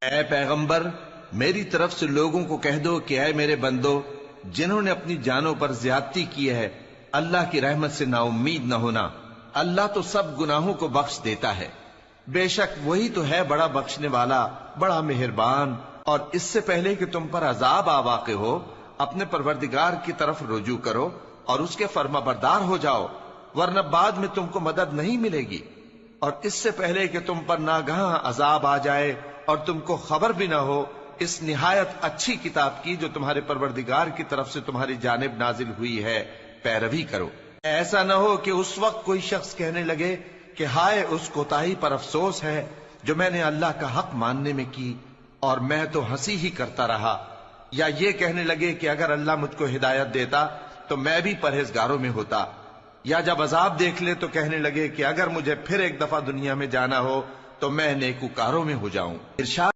اے پیغمبر، میری طرف سے لوگوں کو کہہ دو کہ اے میرے بندو، جنہوں نے اپنی جانوں پر زیادتی کی ہے، اللہ کی رحمت سے نا امید نہ ہونا۔ اللہ تو سب گناہوں کو بخش دیتا ہے، بے شک وہی تو ہے بڑا بخشنے والا، بڑا مہربان۔ اور اس سے پہلے کہ تم پر عذاب آ واقع ہو، اپنے پروردگار کی طرف رجوع کرو اور اس کے فرما بردار ہو جاؤ، ورنہ بعد میں تم کو مدد نہیں ملے گی۔ اور اس سے پہلے کہ تم پر ناگہاں عذاب آ جائے اور تم کو خبر بھی نہ ہو، اس نہایت اچھی کتاب کی جو تمہارے پروردگار کی طرف سے تمہاری جانب نازل ہوئی ہے پیروی کرو۔ ایسا نہ ہو کہ اس وقت کوئی شخص کہنے لگے کہ ہائے اس کوتاہی پر افسوس ہے جو میں نے اللہ کا حق ماننے میں کی، اور میں تو ہنسی ہی کرتا رہا، یا یہ کہنے لگے کہ اگر اللہ مجھ کو ہدایت دیتا تو میں بھی پرہیزگاروں میں ہوتا، یا جب عذاب دیکھ لے تو کہنے لگے کہ اگر مجھے پھر ایک دفعہ دنیا میں جانا ہو تو میں نیکوکاروں میں ہو جاؤں۔ ارشاد